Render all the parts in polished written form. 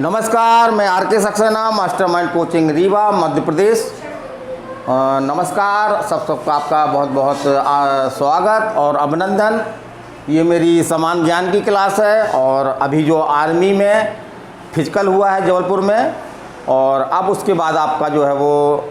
नमस्कार, मैं आर के सक्सेना, मास्टरमाइंड कोचिंग रीवा मध्य प्रदेश। नमस्कार, सबका आपका बहुत बहुत स्वागत और अभिनंदन। ये मेरी समान ज्ञान की क्लास है और अभी जो आर्मी में फिजिकल हुआ है जबलपुर में, और अब उसके बाद आपका जो है वो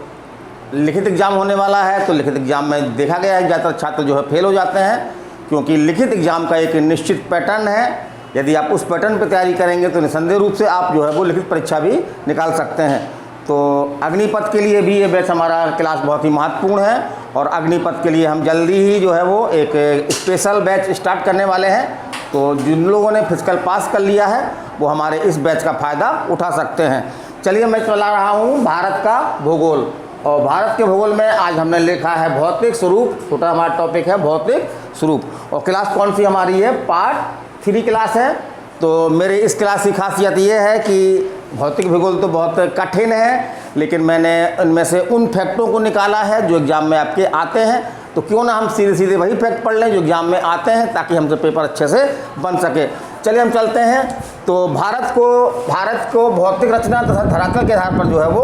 लिखित एग्ज़ाम होने वाला है। तो लिखित एग्ज़ाम में देखा गया है ज़्यादातर छात्र जो है फेल हो जाते हैं, क्योंकि लिखित एग्ज़ाम का एक निश्चित पैटर्न है। यदि आप उस पैटर्न पर तैयारी करेंगे तो निसंदेह रूप से आप जो है वो लिखित परीक्षा भी निकाल सकते हैं। तो अग्निपथ के लिए भी ये बैच हमारा क्लास बहुत ही महत्वपूर्ण है, और अग्निपथ के लिए हम जल्दी ही जो है वो एक स्पेशल बैच स्टार्ट करने वाले हैं। तो जिन लोगों ने फिजिकल पास कर लिया है वो हमारे इस बैच का फ़ायदा उठा सकते हैं। चलिए, मैं चला रहा हूँ भारत का भूगोल, और भारत के भूगोल में आज हमने लिखा है भौतिक स्वरूप। छोटा हमारा टॉपिक है भौतिक स्वरूप, और क्लास कौन सी हमारी है? पार्ट 3 क्लास है। तो मेरे इस क्लास की खासियत ये है कि भौतिक भूगोल तो बहुत कठिन है, लेकिन मैंने उनमें से उन फैक्टों को निकाला है जो एग्ज़ाम में आपके आते हैं। तो क्यों ना हम सीधे सीधे वही फैक्ट पढ़ लें जो एग्ज़ाम में आते हैं, ताकि हमसे पेपर अच्छे से बन सके। चलिए हम चलते हैं। तो भारत को भौतिक रचना तथा धरातल के आधार पर जो है वो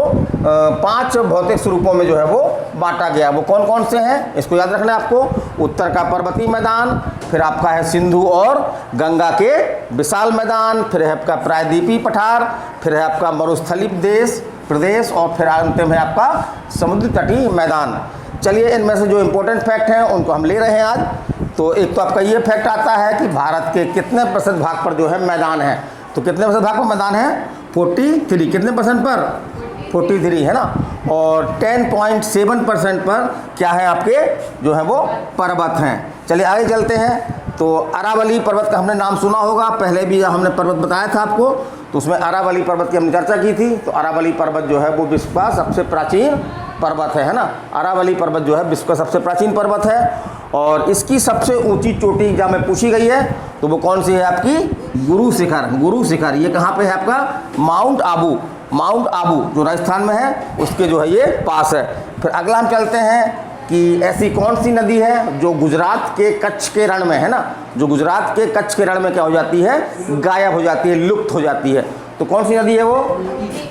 5 भौतिक स्वरूपों में जो है वो बांटा गया। वो कौन कौन से हैं इसको याद रखना है आपको। उत्तर का पर्वतीय मैदान, फिर आपका है सिंधु और गंगा के विशाल मैदान, फिर है आपका प्रायद्वीपीय पठार, फिर है आपका मरुस्थलीय प्रदेश, और फिर अंतिम है आपका समुद्र तटीय मैदान। चलिए, इनमें से जो इम्पोर्टेंट फैक्ट हैं उनको हम ले रहे हैं आज। तो एक तो आपका ये फैक्ट आता है कि भारत के कितने प्रतिशत भाग पर जो है मैदान है। तो कितने प्रतिशत भाग पर मैदान है? 43। कितने परसेंट पर? 43 है ना। और 10.7% पर क्या है आपके जो है वो पर्वत हैं। चलिए आगे चलते हैं। तो अरावली पर्वत का हमने नाम सुना होगा, पहले भी हमने पर्वत बताया था आपको। तो उसमें अरावली पर्वत की हमने चर्चा की थी। तो अरावली पर्वत जो है वो विश्व का सबसे प्राचीन पर्वत है ना। अरावली पर्वत जो है विश्व का सबसे प्राचीन पर्वत है, और इसकी सबसे ऊंची चोटी एग्जाम में पूछी गई है। तो वो कौन सी है आपकी? गुरु शिखर। ये कहाँ पे है आपका? माउंट आबू जो राजस्थान में है उसके जो है ये पास है। फिर अगला हम चलते हैं कि ऐसी कौन सी नदी है जो गुजरात के कच्छ के रण में है ना, जो गुजरात के कच्छ के रण में क्या हो जाती है? गायब हो जाती है, लुप्त हो जाती है। तो कौन सी नदी है वो?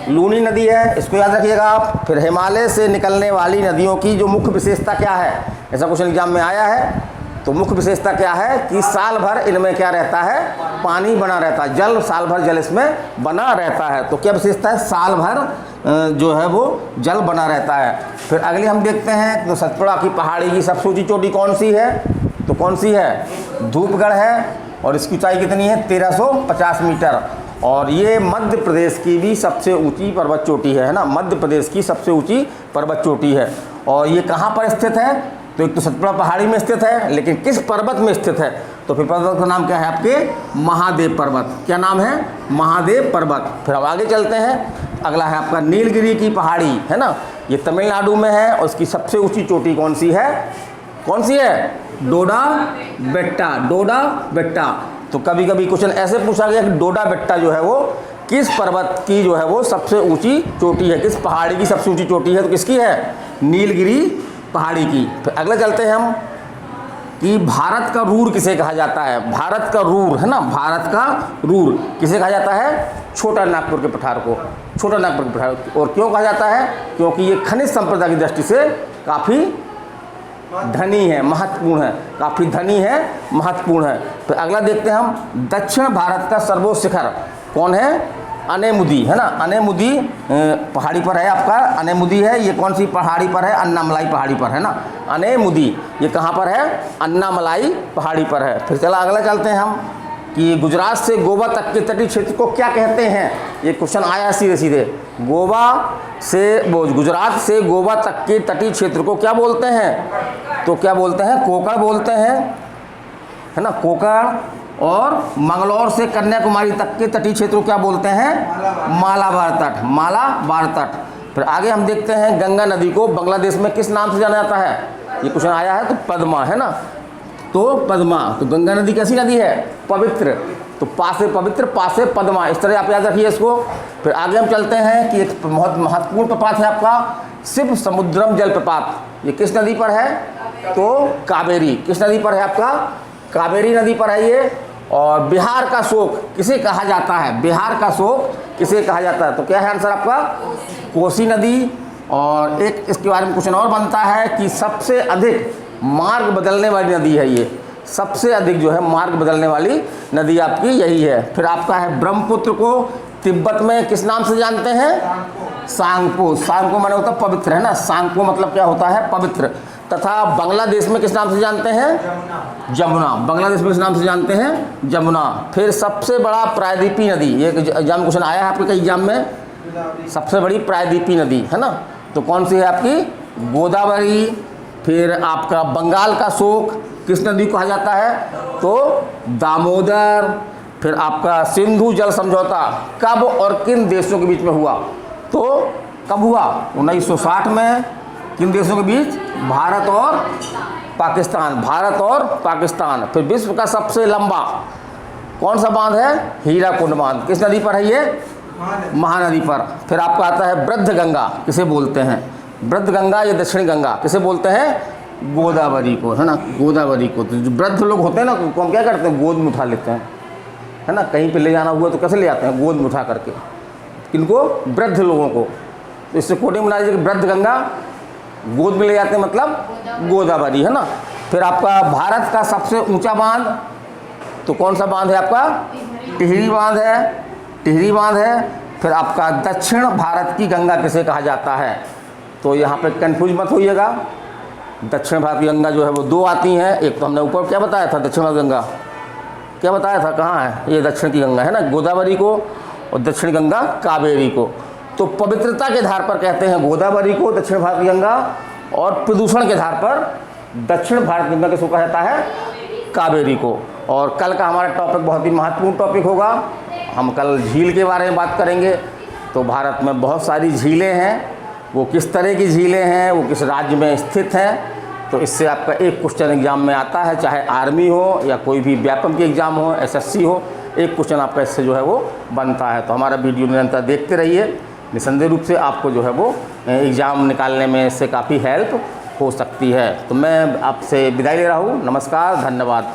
लूनी नदी है, इसको याद रखिएगा आप। फिर हिमालय से निकलने वाली नदियों की जो मुख्य विशेषता क्या है, ऐसा क्वेश्चन एग्जाम में आया है। तो मुख्य विशेषता क्या है कि साल भर इनमें क्या रहता है? पानी बना रहता है, जल, साल भर जल इसमें बना रहता है। तो क्या विशेषता है? साल भर जो है वो जल बना रहता है। फिर अगली हम देखते हैं तो सतपुड़ा की पहाड़ी की सबसे ऊंची चोटी कौन सी है? तो कौन सी है? धूपगढ़ है, और इसकी ऊंचाई कितनी है? 1350 मीटर। और ये मध्य प्रदेश की भी सबसे ऊंची पर्वत चोटी है ना। मध्य प्रदेश की सबसे ऊंची पर्वत चोटी है। और ये कहाँ पर स्थित है? तो एक तो सतपुड़ा पहाड़ी में स्थित है, लेकिन किस पर्वत में स्थित है? तो फिर पर्वत का नाम क्या है आपके? महादेव पर्वत। क्या नाम है? महादेव पर्वत। फिर अब आगे चलते हैं। अगला है आपका नीलगिरी की पहाड़ी है ना। ये तमिलनाडु में है, और उसकी सबसे ऊंची चोटी कौन सी है? कौन सी है? डोडा बेट्टा। तो कभी कभी क्वेश्चन ऐसे पूछा गया कि डोडा बेट्टा जो है वो किस पर्वत की जो है वो सबसे ऊंची चोटी है, किस पहाड़ी की सबसे ऊंची चोटी है? तो किसकी है? नीलगिरी पहाड़ी की। फिर अगला चलते हैं हम कि भारत का रूर किसे कहा जाता है? भारत का रूर है ना, भारत का रूर किसे कहा जाता है? छोटा नागपुर के पठार को, छोटा नागपुर के पठार। और क्यों कहा जाता है? क्योंकि ये खनिज संपदा की दृष्टि से काफ़ी धनी है, महत्वपूर्ण है, काफ़ी धनी है, महत्वपूर्ण है। फिर अगला देखते हैं हम दक्षिण भारत का सर्वोच्च शिखर कौन है? अनेमुदी है ना। अनेमुदी पहाड़ी पर है आपका, अनेमुदी है। ये कौन सी पहाड़ी पर है? अन्नामलाई पहाड़ी पर है ना। अनेमुदी ये कहाँ पर है? अन्नामलाई पहाड़ी पर है। फिर चला अगला चलते हैं हम कि गुजरात से गोवा तक के तटीय क्षेत्र को क्या कहते हैं? ये क्वेश्चन आया सीधे। गुजरात से गोवा तक के तटीय क्षेत्र को क्या बोलते हैं? तो क्या बोलते हैं? कोकण बोलते हैं है ना, कोकण। और मंगलौर से कन्याकुमारी तक के तटीय क्षेत्र को क्या बोलते हैं? मालाबार तट। फिर आगे हम देखते हैं गंगा नदी को बांग्लादेश में किस नाम से जाना जाता है? ये क्वेश्चन आया है। तो पद्मा है ना। तो पद्मा, तो गंगा नदी कैसी नदी है? पवित्र। तो पासे पवित्र, पासे पद्मा, इस तरह आप याद रखिए इसको। फिर आगे हम चलते हैं कि एक बहुत महत्वपूर्ण प्रपात है आपका शिव समुद्रम जलप्रपात। ये किस नदी पर है? तो कावेरी। किस नदी पर है आपका? कावेरी नदी पर है ये। और बिहार का शोक किसे कहा जाता है? बिहार का शोक किसे कहा जाता है? तो क्या है आंसर आपका? कोसी नदी। और एक इसके बारे में क्वेश्चन और बनता है कि सबसे अधिक मार्ग बदलने वाली नदी है ये, सबसे अधिक जो है मार्ग बदलने वाली नदी आपकी यही है। फिर आपका है ब्रह्मपुत्र को तिब्बत में किस नाम से जानते हैं? सांगपो। सांगपो माने होता है पवित्र, है ना। सांगपो मतलब क्या होता है? पवित्र। तथा बांग्लादेश में किस नाम से जानते हैं? जमुना। बांग्लादेश में किस नाम से जानते हैं? जमुना। फिर सबसे बड़ा प्रायद्वीपीय नदी, ये एग्जाम क्वेश्चन आया है आपके कई एग्जाम में, सबसे बड़ी प्रायद्वीपीय नदी, है ना। तो कौन सी है आपकी? गोदावरी। फिर आपका बंगाल का शोक किस नदी को कहा जाता है? तो दामोदर। फिर आपका सिंधु जल समझौता कब और किन देशों के बीच में हुआ? तो कब हुआ? 1960 में। किन देशों के बीच? भारत और पाकिस्तान। भारत और पाकिस्तान। फिर विश्व का सबसे लंबा कौन सा बांध है? हीराकुंड बांध। किस नदी पर है ये? महानदी पर। फिर आपका आता है वृद्ध गंगा, किसे बोलते हैं? वृद्ध गंगा या दक्षिणी गंगा किसे बोलते हैं? गोदावरी को, है ना। गोदावरी को। तो जो वृद्ध लोग होते हैं ना, उनको हम क्या करते हैं? गोद में उठा लेते हैं, है ना। कहीं पे ले जाना हुआ तो कैसे ले जाते हैं? गोद में उठा करके। किनको? वृद्ध लोगों को। तो इससे कोडिंग बना लीजिए कि वृद्ध गंगा गोद में ले जाते हैं, मतलब गोदावरी, है ना। फिर आपका भारत का सबसे ऊंचा बांध तो कौन सा बांध है आपका? टिहरी बांध है। टिहरी बांध है। फिर आपका दक्षिण भारत की गंगा किसे कहा जाता है? तो यहाँ पे कंफ्यूज मत होइएगा। दक्षिण भारत की गंगा जो है वो दो आती हैं। एक तो हमने ऊपर क्या बताया था? दक्षिण भारत गंगा क्या बताया था? कहाँ है ये दक्षिण की गंगा, है ना, गोदावरी को, और दक्षिण गंगा कावेरी को। तो पवित्रता के आधार पर कहते हैं गोदावरी को दक्षिण भारत की गंगा, और प्रदूषण के आधार पर दक्षिण भारत की गंगा किसको कहा जाता है? कावेरी को। और कल का हमारा टॉपिक बहुत ही महत्वपूर्ण टॉपिक होगा। हम कल झील के बारे में बात करेंगे। तो भारत में बहुत सारी झीलें हैं, वो किस तरह की झीलें हैं, वो किस राज्य में स्थित हैं। तो इससे आपका एक क्वेश्चन एग्जाम में आता है, चाहे आर्मी हो या कोई भी व्यापम की एग्ज़ाम हो, एसएससी हो, एक क्वेश्चन आपका इससे जो है वो बनता है। तो हमारा वीडियो निरंतर देखते रहिए, निसंदेह रूप से आपको जो है वो एग्ज़ाम निकालने में इससे काफ़ी हेल्प हो सकती है। तो मैं आपसे विदाई ले रहा हूँ। नमस्कार, धन्यवाद।